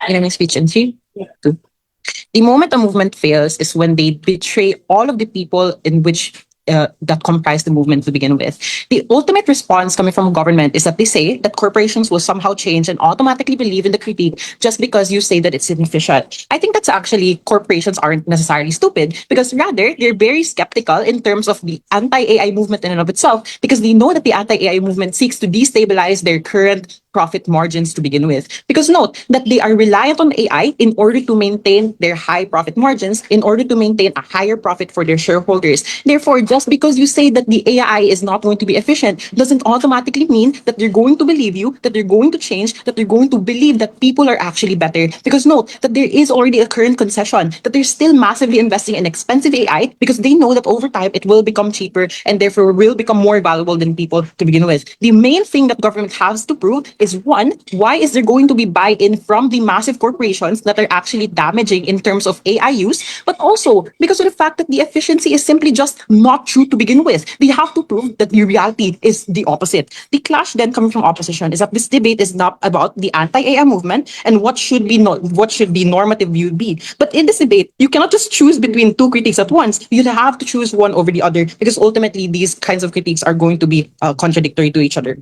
In my speech in three, two. The moment a movement fails is when they betray all of the people in which that comprise the movement to begin with. The ultimate response coming from government is that they say that corporations will somehow change and automatically believe in the critique just because you say that it's inefficient. I think that's actually corporations aren't necessarily stupid because rather they're very skeptical in terms of the anti-AI movement in and of itself because they know that the anti-AI movement seeks to destabilize their current profit margins to begin with. Because note that they are reliant on AI in order to maintain their high profit margins, in order to maintain a higher profit for their shareholders. Therefore, just because you say that the AI is not going to be efficient doesn't automatically mean that they're going to believe you, that they're going to change, that they're going to believe that people are actually better. Because note that there is already a current concession that they're still massively investing in expensive AI because they know that over time it will become cheaper and therefore will become more valuable than people to begin with. The main thing that government has to prove is one, why is there going to be buy-in from the massive corporations that are actually damaging in terms of AI use, but also because of the fact that the efficiency is simply just not true to begin with. They have to prove that the reality is the opposite. The clash then coming from opposition is that this debate is not about the anti-AI movement and what should be what should the normative view be. But in this debate, you cannot just choose between two critiques at once. You have to choose one over the other because ultimately these kinds of critiques are going to be contradictory to each other.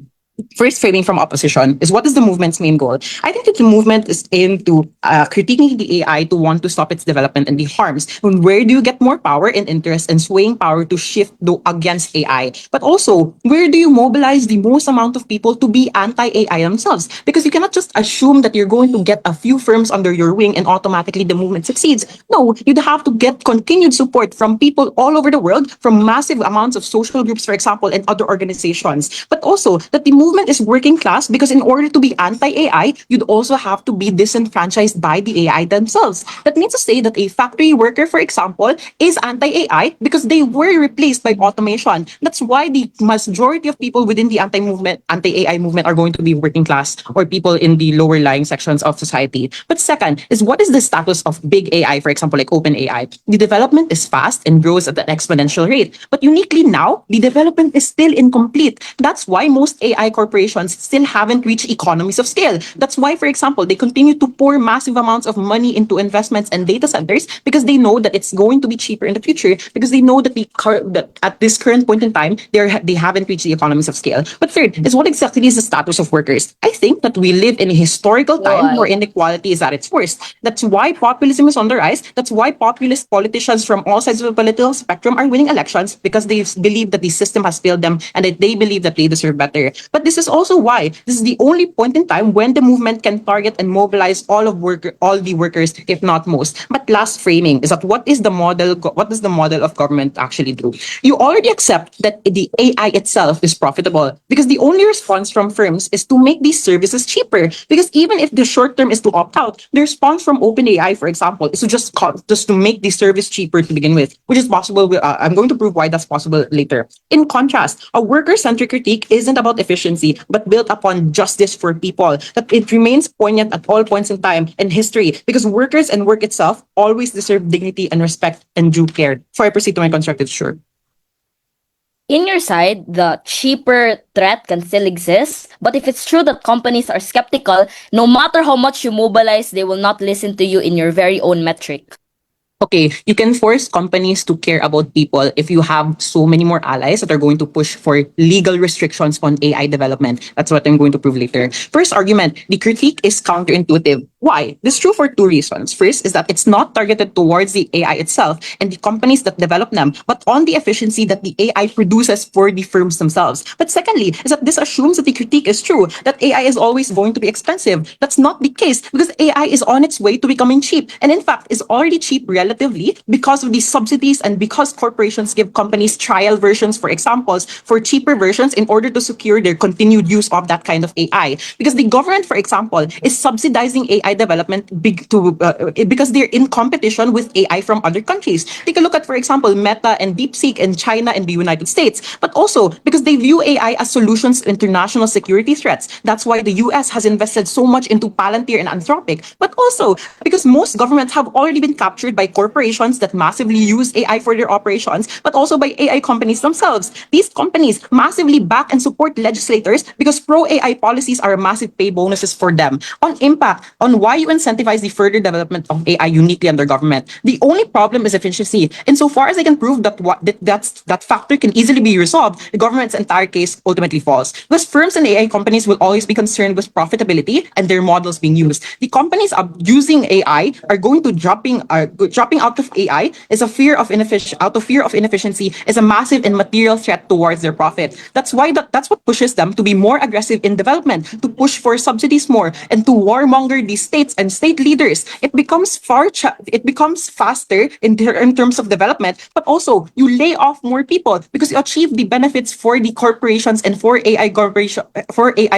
First framing from opposition is what is the movement's main goal? I think that the movement is aimed to critiquing the AI to want to stop its development and the harms. And where do you get more power and interest and swaying power to shift against AI? But also, where do you mobilize the most amount of people to be anti-AI themselves? Because you cannot just assume that you're going to get a few firms under your wing and automatically the movement succeeds. No, you'd have to get continued support from people all over the world, from massive amounts of social groups, for example, and other organizations. But also that the movement is working class because in order to be anti-AI, you'd also have to be disenfranchised by the AI themselves. That means to say that a factory worker, for example, is anti-AI because they were replaced by automation. That's why the majority of people within the anti-AI movement are going to be working class or people in the lower lying sections of society. But second is what is the status of big AI, for example, like OpenAI? The development is fast and grows at an exponential rate. But uniquely now, the development is still incomplete. That's why most AI corporations still haven't reached economies of scale. That's why, for example, they continue to pour massive amounts of money into investments and data centers because they know that it's going to be cheaper in the future because they know that that at this current point in time, they haven't reached the economies of scale. But third is what exactly is the status of workers? I think that we live in a historical time where Why? inequality is at its worst. That's why populism is on the rise. That's why populist politicians from all sides of the political spectrum are winning elections because they believe that the system has failed them and that they believe that they deserve better. But this is also why this is the only point in time when the movement can target and mobilize all the workers, if not most. But last framing is that what does the model of government actually do? You already accept that the AI itself is profitable because the only response from firms is to make these services cheaper. Because even if the short term is to opt out, the response from OpenAI, for example, is to just to make the service cheaper to begin with, which is possible. I'm going to prove why that's possible later. In contrast, a worker-centric critique isn't about efficiency, but built upon justice for people. That it remains poignant at all points in time in history because workers and work itself always deserve dignity and respect and due care. Before I proceed to my constructive, sure. In your side, the cheaper threat can still exist, but if it's true that companies are skeptical, no matter how much you mobilize, they will not listen to you in your very own metric. Okay, you can force companies to care about people if you have so many more allies that are going to push for legal restrictions on AI development. That's what I'm going to prove later. First argument, the critique is counterintuitive. Why? This is true for two reasons. First is that it's not targeted towards the AI itself and the companies that develop them, but on the efficiency that the AI produces for the firms themselves. But secondly, is that this assumes that the critique is true, that AI is always going to be expensive. That's not the case because AI is on its way to becoming cheap. And in fact, is already cheap relatively because of the subsidies and because corporations give companies trial versions, for examples, for cheaper versions in order to secure their continued use of that kind of AI. Because the government, for example, is subsidizing AI development because they're in competition with AI from other countries. Take a look at, for example, Meta and DeepSeek in China and the United States, but also because they view AI as solutions to international security threats. That's why the US has invested so much into Palantir and Anthropic, but also because most governments have already been captured by corporations that massively use AI for their operations, but also by AI companies themselves. These companies massively back and support legislators because pro-AI policies are massive pay bonuses for them. On impact, on and why you incentivize the further development of AI uniquely under government. The only problem is efficiency. Insofar as they can prove that factor can easily be resolved, the government's entire case ultimately falls. Because firms and AI companies will always be concerned with profitability and their models being used. The companies using AI are going to dropping out of AI is a fear of inefficiency is a massive and material threat towards their profit. That's what pushes them to be more aggressive in development, to push for subsidies more, and to warmonger the states and state leaders. It becomes faster in terms of development, but also you lay off more people because you achieve the benefits for the corporations and for AI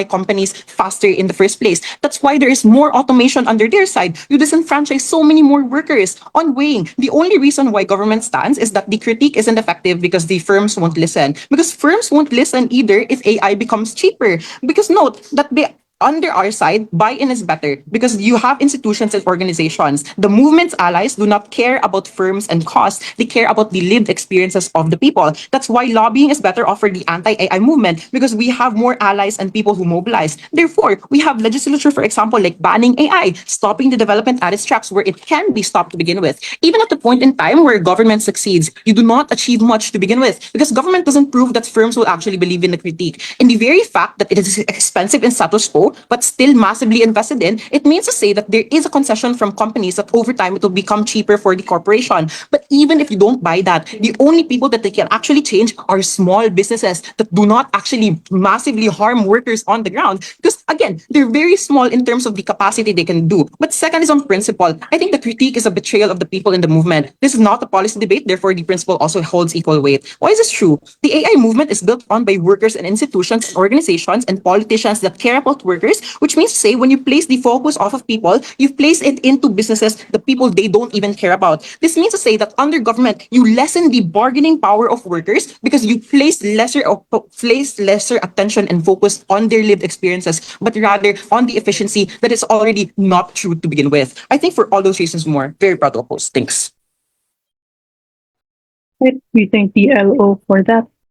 companies faster in the first place. That's why there is more automation under their side. You disenfranchise so many more workers on weighing. The only reason why government stands is that the critique isn't effective because the firms won't listen. Because firms won't listen either if AI becomes cheaper. Because note that they under our side, buy-in is better because you have institutions and organizations. The movement's allies do not care about firms and costs. They care about the lived experiences of the people. That's why lobbying is better off for the anti-AI movement because we have more allies and people who mobilize. Therefore, we have legislature, for example, like banning AI, stopping the development at its tracks where it can be stopped to begin with. Even at the point in time where government succeeds, you do not achieve much to begin with because government doesn't prove that firms will actually believe in the critique. And the very fact that it is expensive in status quo but still massively invested in, it means to say that there is a concession from companies that over time it will become cheaper for the corporation. But even if you don't buy that, the only people that they can actually change are small businesses that do not actually massively harm workers on the ground. Because again, they're very small in terms of the capacity they can do. But second is on principle. I think the critique is a betrayal of the people in the movement. This is not a policy debate, therefore the principle also holds equal weight. Why is this true? The AI movement is built on by workers and institutions, organizations, and politicians that care about workers, which means to say when you place the focus off of people, you place it into businesses, the people they don't even care about. This means to say that under government, you lessen the bargaining power of workers because you place lesser attention and focus on their lived experiences, but rather on the efficiency that is already not true to begin with. I think for all those reasons more, very proud to oppose. Thanks. Right. We thank the LO for that.